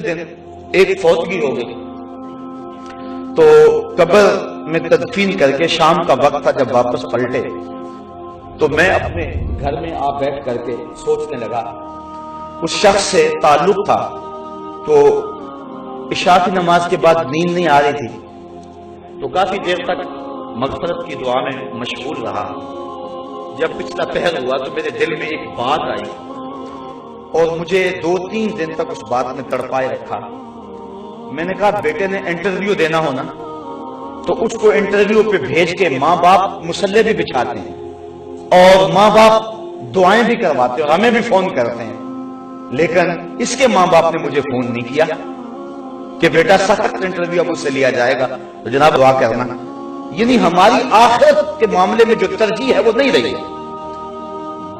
دوسرے دن ایک فوتگی ہو گئی، تو قبر میں تدفین کر کے شام کا وقت تھا، جب واپس پلٹے تو میں اپنے گھر میں بیٹھ کر کے سوچنے لگا، اس شخص سے تعلق تھا تو عشاء کی نماز کے بعد نیند نہیں آ رہی تھی، تو کافی دیر تک مغفرت کی دعا میں مشغول رہا۔ جب پچھلا پہر ہوا تو میرے دل میں ایک بات آئی اور مجھے 2-3 دن تک اس بات نے تڑپائے رکھا۔ میں نے کہا بیٹے نے انٹرویو دینا ہونا تو اس کو انٹرویو پہ بھیج کے ماں باپ مصلے بھی بچھاتے ہیں اور ماں باپ دعائیں بھی کرواتے ہیں اور ہمیں بھی فون کرتے ہیں، لیکن اس کے ماں باپ نے مجھے فون نہیں کیا کہ بیٹا سخت انٹرویو اب اس سے لیا جائے گا تو جناب دعا کرنا۔ یعنی ہماری آخرت کے معاملے میں جو ترجیح ہے وہ نہیں رہی۔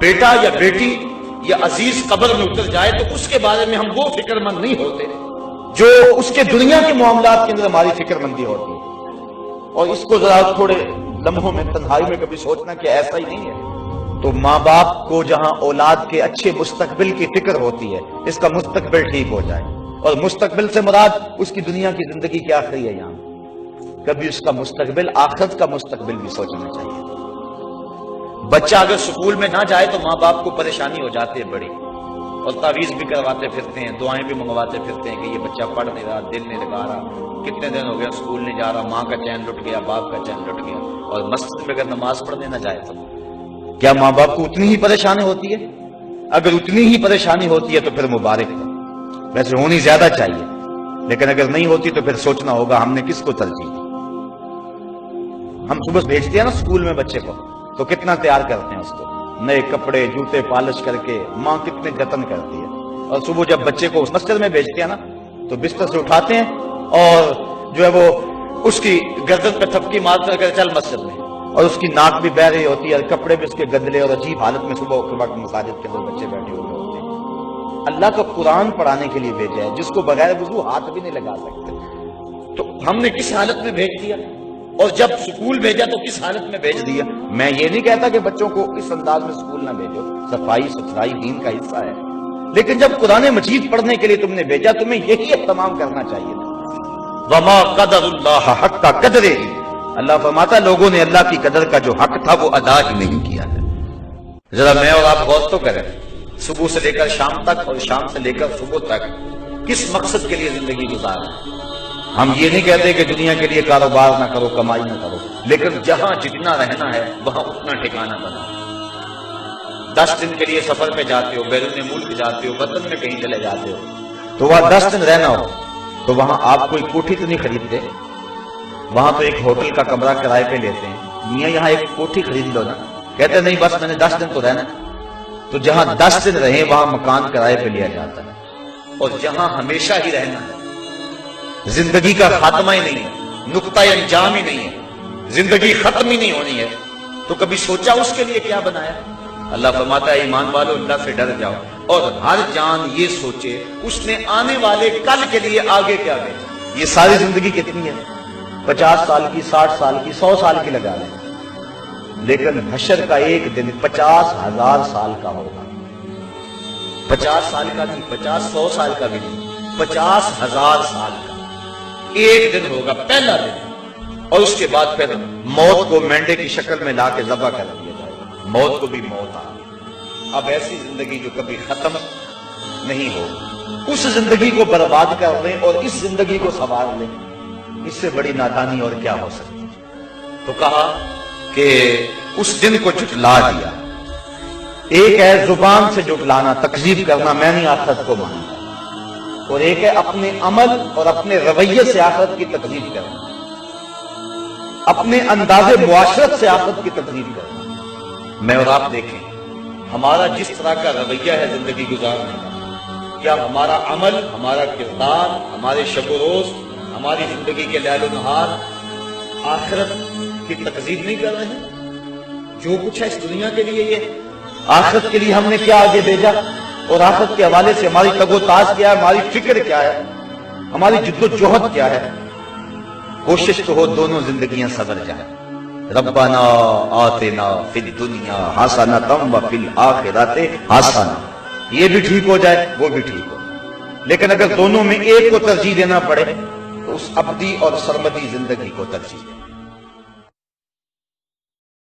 بیٹا یا بیٹی یا عزیز قبر میں اتر جائے تو اس کے بارے میں ہم وہ فکر مند نہیں ہوتے جو اس کے دنیا کے معاملات کے اندر ہماری فکر مندی ہوتی ہے۔ اور اس کو ذرا تھوڑے لمحوں میں تنہائی میں کبھی سوچنا کہ ایسا ہی نہیں ہے، تو ماں باپ کو جہاں اولاد کے اچھے مستقبل کی فکر ہوتی ہے، اس کا مستقبل ٹھیک ہو جائے، اور مستقبل سے مراد اس کی دنیا کی زندگی کیا آخری ہے، یہاں کبھی اس کا مستقبل آخرت کا مستقبل بھی سوچنا چاہیے۔ بچہ اگر سکول میں نہ جائے تو ماں باپ کو پریشانی ہو جاتی ہے بڑی، اور تعویذ بھی کرواتے پھرتے ہیں، دعائیں بھی منگواتے پھرتے ہیں کہ یہ بچہ پڑھ نہیں رہا، دل نہیں لگا رہا، کتنے دن ہو گیا سکول نہیں جا رہا، ماں کا چین لٹ گیا، باپ کا چین لٹ گیا۔ اور مسجد میں اگر نماز پڑھنے نہ جائے تو کیا ماں باپ کو اتنی ہی پریشانی ہوتی ہے؟ اگر اتنی ہی پریشانی ہوتی ہے تو پھر مبارک ہے، ویسے ہونی زیادہ چاہیے، لیکن اگر نہیں ہوتی تو پھر سوچنا ہوگا ہم نے کس کو ترجیح دی۔ ہم صبح بھیجتے ہیں نا سکول میں بچے کو تو کتنا تیار کرتے ہیں اس کو، نئے کپڑے جوتے پالش کر کے، ماں کتنے جتن کرتی ہے، اور صبح جب بچے کو اس مسجد میں بھیجتے ہیں نا تو بستر سے اٹھاتے ہیں اور جو ہے وہ اس کی گردن پہ تھپکی مار کر چل مسجد میں، اور اس کی ناک بھی بہہ رہی ہوتی ہے اور کپڑے بھی اس کے گندلے اور عجیب حالت میں صبح کے وقت مساجد کے اندر بچے بیٹھے ہوئے ہوتے ہیں۔ اللہ کا قرآن پڑھانے کے لیے بھیجا ہے جس کو بغیر وضو ہاتھ بھی نہیں لگا سکتے، تو ہم نے کس حالت میں بھیج دیا، اور جب سکول بھیجا تو کس حالت میں بھیج دیا۔ میں یہ نہیں کہتا کہ بچوں کو اس انداز میں سکول نہ بھیجو، صفائی ستھرائی دین کا حصہ ہے، لیکن جب قرآن مجید پڑھنے کے لیے تم نے بھیجا تمہیں یہی اہتمام کرنا چاہیے تھا۔ وما قدر اللہ حق قدرہ، اللہ فرماتا لوگوں نے اللہ کی قدر کا جو حق تھا وہ ادا ہی نہیں کیا ہے۔ ذرا میں اور آپ غور تو کریں، صبح سے لے کر شام تک اور شام سے لے کر صبح تک کس مقصد کے لیے زندگی گزاریں۔ ہم یہ نہیں کہتے کہ دنیا کے لیے کاروبار نہ کرو، کمائی نہ کرو، لیکن جہاں جتنا رہنا ہے وہاں اتنا ٹھکانہ بناؤ۔ 10 دن کے لیے سفر پہ جاتے ہو، بیرون ملک جاتے ہو، وطن میں کہیں چلے جاتے ہو، تو وہاں 10 دن رہنا ہو تو وہاں آپ کوئی کوٹھی تو نہیں خریدتے، وہاں تو ایک ہوٹل کا کمرہ کرائے پہ لیتے ہیں۔ میاں یہاں ایک کوٹھی خرید لو نا، کہتے نہیں بس میں نے 10 دن تو رہنا، تو جہاں 10 دن رہیں وہاں مکان کرائے پہ لیا جاتا ہے، اور جہاں ہمیشہ ہی رہنا ہے، زندگی کا خاتمہ ہی نہیں ہے، نقطہ انجام ہی نہیں ہے، زندگی ختم ہی نہیں ہونی ہے، تو کبھی سوچا اس کے لیے کیا بنایا؟ اللہ فرماتا ہے ایمان والو اللہ سے ڈر جاؤ، اور ہر جان یہ سوچے اس نے آنے والے کل کے لیے آگے کیا بھیجا۔ یہ ساری زندگی کتنی ہے؟ 50 سال کی، 60 سال کی، 100 سال کی لگا لیں، لیکن حشر کا ایک دن 50,000 سال کا ہوگا۔ 50 سال کا نہیں، 100 سال کا بھی نہیں، 50,000 سال کا ایک دن ہوگا، پہلا دن، اور اس کے بعد پھر موت کو مینڈے کی شکل میں لا کے ذبح کر دیا جائے گا، موت کو بھی موت آ گئی۔ اب ایسی زندگی جو کبھی ختم نہیں ہوگی، اس زندگی کو برباد کر لیں اور اس زندگی کو سنوار لیں، اس سے بڑی نادانی اور کیا ہو سکتی۔ تو کہا کہ اس دن کو جھٹلا دیا۔ ایک ہے زبان سے جھٹلانا، تکذیب کرنا، میں نہیں آخرت کو مانتا، اور ایک ہے اپنے عمل اور اپنے رویے سے آخرت کی تکذیب کرنا، اپنے انداز معاشرت سے آخرت کی تکذیب کرنا۔ میں اور آپ دیکھیں ہمارا جس طرح کا رویہ ہے زندگی گزارنے کا، کیا ہمارا عمل، ہمارا کردار، ہمارے شب و روز، ہماری زندگی کے لیل و نہار آخرت کی تکذیب نہیں کر رہے ہیں؟ جو کچھ ہے اس دنیا کے لیے یہ آخرت کے لیے ہم نے کیا آگے بھیجا، اور آخرت کے حوالے سے ہماری تگ و تاز کیا ہے، ہماری فکر کیا ہے، ہماری جد و جہد کیا ہے۔ کوشش تو ہو دونوں زندگیاں سنور جائیں۔ ربنا آتنا فی الدنیا حسنۃ وفی الآخرۃ حسنۃ، یہ بھی ٹھیک ہو جائے وہ بھی ٹھیک ہو، لیکن اگر دونوں میں ایک کو ترجیح دینا پڑے تو اس ابدی اور سرمدی زندگی کو ترجیح دیں۔